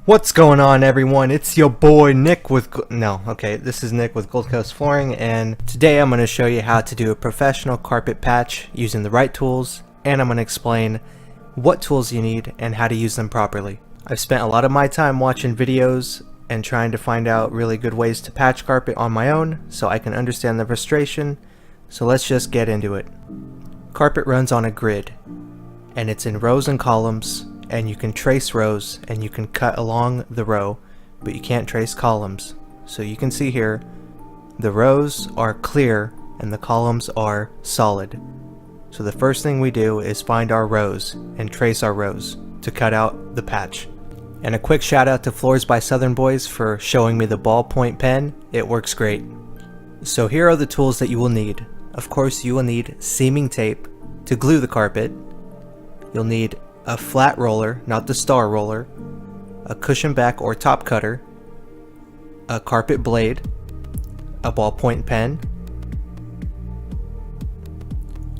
What's going on, everyone? It's your boy Nick with this is Nick with Gold Coast Flooring, and today I'm going to show you how to do a professional carpet patch using the right tools, and I'm going to explain what tools you need and how to use them properly. I've spent a lot of my time watching videos and trying to find out really good ways to patch carpet on my own so I can understand the frustration, so let's just get into it. Carpet runs on a grid, and it's in rows and columns, and you can trace rows and you can cut along the row, but you can't trace columns. So you can see here the rows are clear and the columns are solid. So the first thing we do is find our rows and trace our rows to cut out the patch. And a quick shout out to Floors by Southern Boys for showing me the ballpoint pen. It works great. So here are the tools that you will need. Of course, you will need seaming tape to glue the carpet. You'll need a flat roller, not the star roller, a cushion back or top cutter, a carpet blade, a ballpoint pen,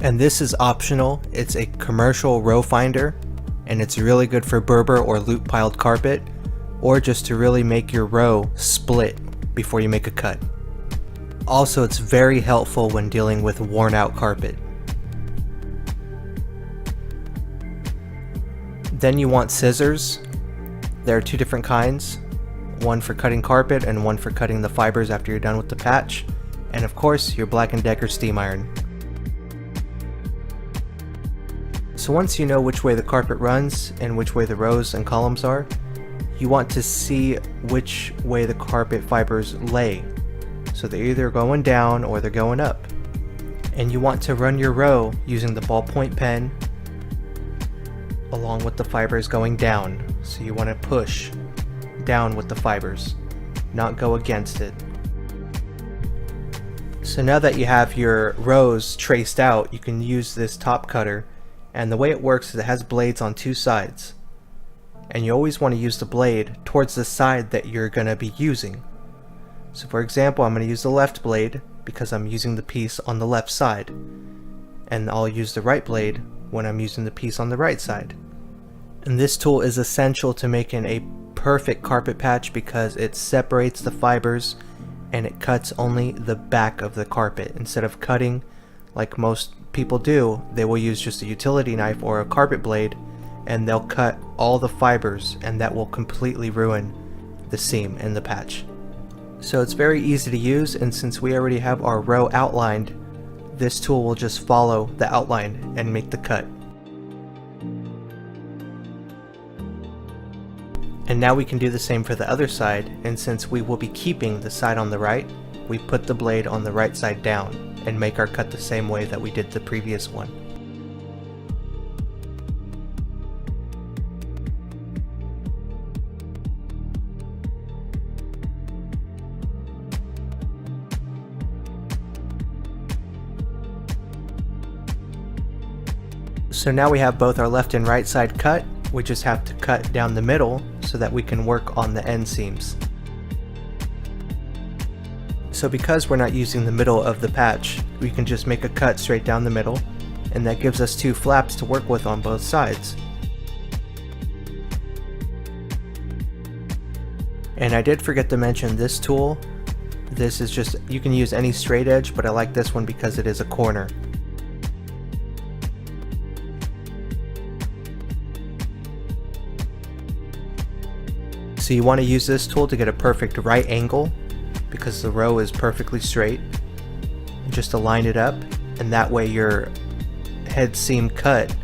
and this is optional. It's a commercial row finder, and it's really good for Berber or loop piled carpet, or just to really make your row split before you make a cut. Also, it's very helpful when dealing with worn out carpet. Then you want scissors. There are two different kinds, one for cutting carpet and one for cutting the fibers after you're done with the patch, and of course your Black & Decker steam iron. So once you know which way the carpet runs and which way the rows and columns are, you want to see which way the carpet fibers lay. So they're either going down or they're going up. And you want to run your row using the ballpoint pen along with the fibers going down. So you want to push down with the fibers, not go against it. So now that you have your rows traced out, you can use this top cutter, and the way it works is it has blades on two sides, and you always want to use the blade towards the side that you're going to be using. So for example, I'm going to use the left blade because I'm using the piece on the left side, and I'll use the right blade when I'm using the piece on the right side. And this tool is essential to making a perfect carpet patch because it separates the fibers and it cuts only the back of the carpet. Instead of cutting like most people do, they will use just a utility knife or a carpet blade and they'll cut all the fibers, and that will completely ruin the seam in the patch. So it's very easy to use, and since we already have our row outlined, this tool will just follow the outline and make the cut. And now we can do the same for the other side, and since we will be keeping the side on the right, we put the blade on the right side down and make our cut the same way that we did the previous one. So now we have both our left and right side cut. We just have to cut down the middle so that we can work on the end seams. So because we're not using the middle of the patch, we can just make a cut straight down the middle, and that gives us two flaps to work with on both sides. And I did forget to mention this tool. This is just, you can use any straight edge, but I like this one because it is a corner. So you want to use this tool to get a perfect right angle because the row is perfectly straight. Just align it up, and that way your head seam cut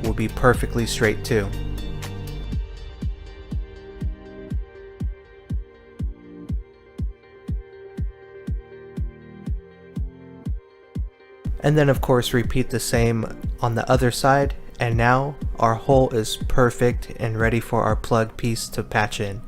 will be perfectly straight too. And then of course repeat the same on the other side, and now our hole is perfect and ready for our plug piece to patch in.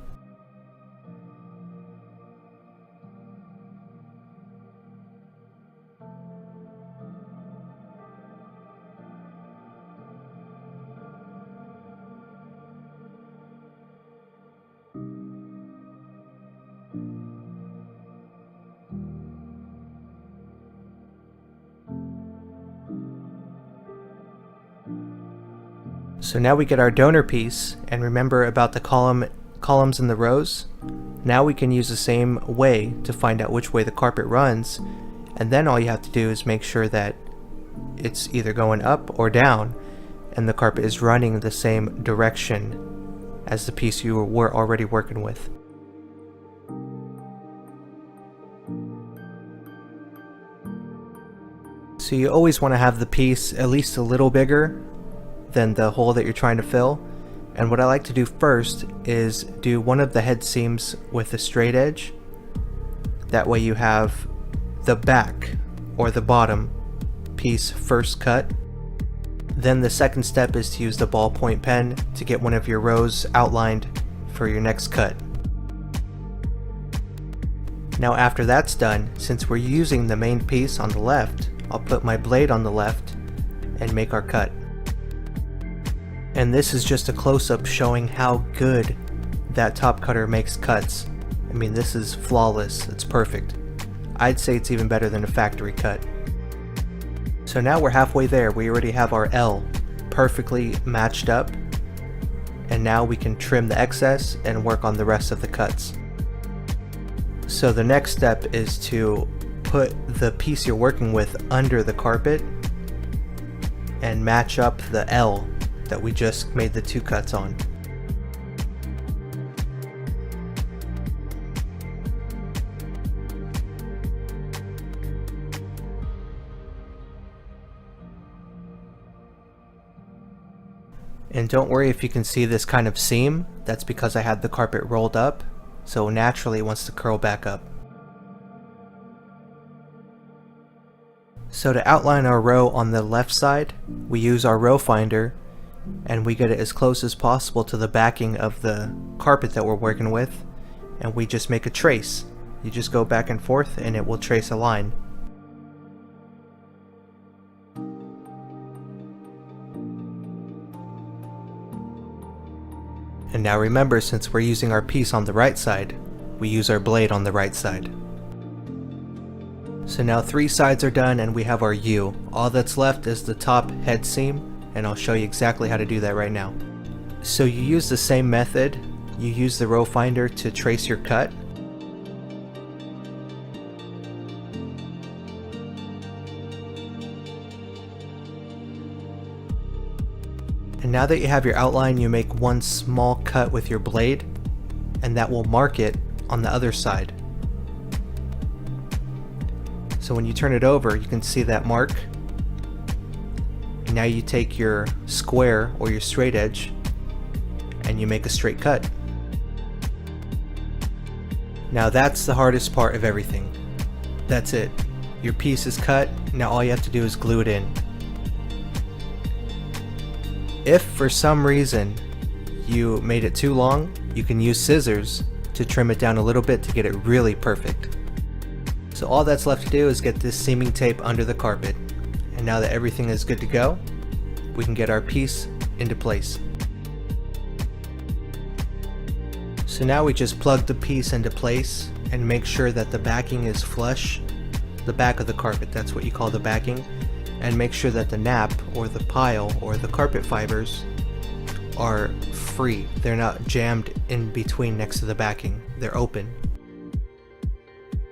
So now we get our donor piece, and remember about the column columns in the rows, now we can use the same way to find out which way the carpet runs, and then all you have to do is make sure that it's either going up or down and the carpet is running the same direction as the piece you were already working with. So you always want to have the piece at least a little bigger than the hole that you're trying to fill. And what I like to do first is do one of the head seams with a straight edge. That way you have the back or the bottom piece first cut. Then the second step is to use the ballpoint pen to get one of your rows outlined for your next cut. Now after that's done, since we're using the main piece on the left, I'll put my blade on the left and make our cut. And this is just a close-up showing how good that top cutter makes cuts. I mean, this is flawless, it's perfect. I'd say it's even better than a factory cut. So now we're halfway there. We already have our L perfectly matched up, and now we can trim the excess and work on the rest of the cuts. So the next step is to put the piece you're working with under the carpet and match up the L that we just made the two cuts on. And don't worry if you can see this kind of seam, that's because I had the carpet rolled up, so naturally it wants to curl back up. So to outline our row on the left side, we use our row finder and we get it as close as possible to the backing of the carpet that we're working with, and we just make a trace. You just go back and forth and it will trace a line. And now remember, since we're using our piece on the right side, we use our blade on the right side. So now 3 sides are done and we have our U. All that's left is the top head seam, and I'll show you exactly how to do that right now. So you use the same method. You use the row finder to trace your cut. And now that you have your outline, you make one small cut with your blade, and that will mark it on the other side. So when you turn it over, you can see that mark. And now you take your square or your straight edge and you make a straight cut. Now that's the hardest part of everything. That's it. Your piece is cut. Now all you have to do is glue it in. If for some reason you made it too long, you can use scissors to trim it down a little bit to get it really perfect. So all that's left to do is get this seaming tape under the carpet. And now that everything is good to go, we can get our piece into place. So now we just plug the piece into place and make sure that the backing is flush. The back of the carpet, that's what you call the backing. And make sure that the nap or the pile or the carpet fibers are free. They're not jammed in between next to the backing. They're open.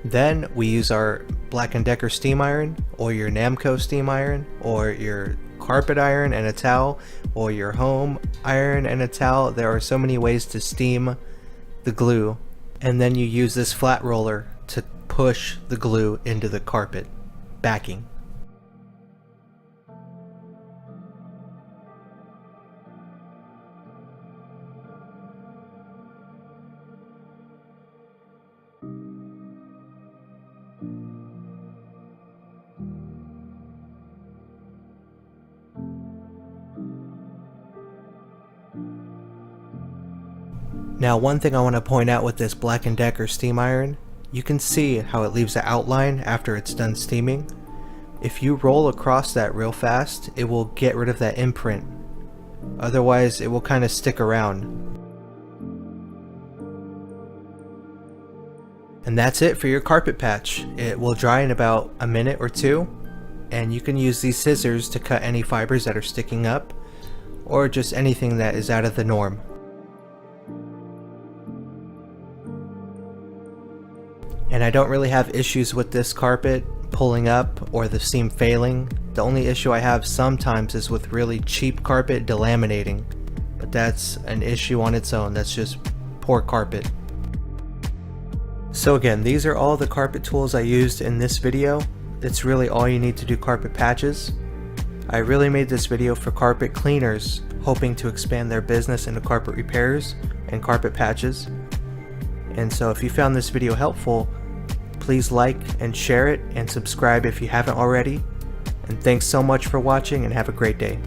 Then we use our Black & Decker steam iron, or your Namco steam iron, or your carpet iron and a towel, or your home iron and a towel. There are so many ways to steam the glue. And then you use this flat roller to push the glue into the carpet backing. Now one thing I want to point out with this Black & Decker steam iron, you can see how it leaves an outline after it's done steaming. If you roll across that real fast, it will get rid of that imprint. Otherwise, it will kind of stick around. And that's it for your carpet patch. It will dry in about a minute or two, and you can use these scissors to cut any fibers that are sticking up, or just anything that is out of the norm. And I don't really have issues with this carpet pulling up or the seam failing. The only issue I have sometimes is with really cheap carpet delaminating, but that's an issue on its own. That's just poor carpet. So again, these are all the carpet tools I used in this video. It's really all you need to do carpet patches. I really made this video for carpet cleaners hoping to expand their business into carpet repairs and carpet patches. And so if you found this video helpful, please like and share it and subscribe if you haven't already. And thanks so much for watching and have a great day.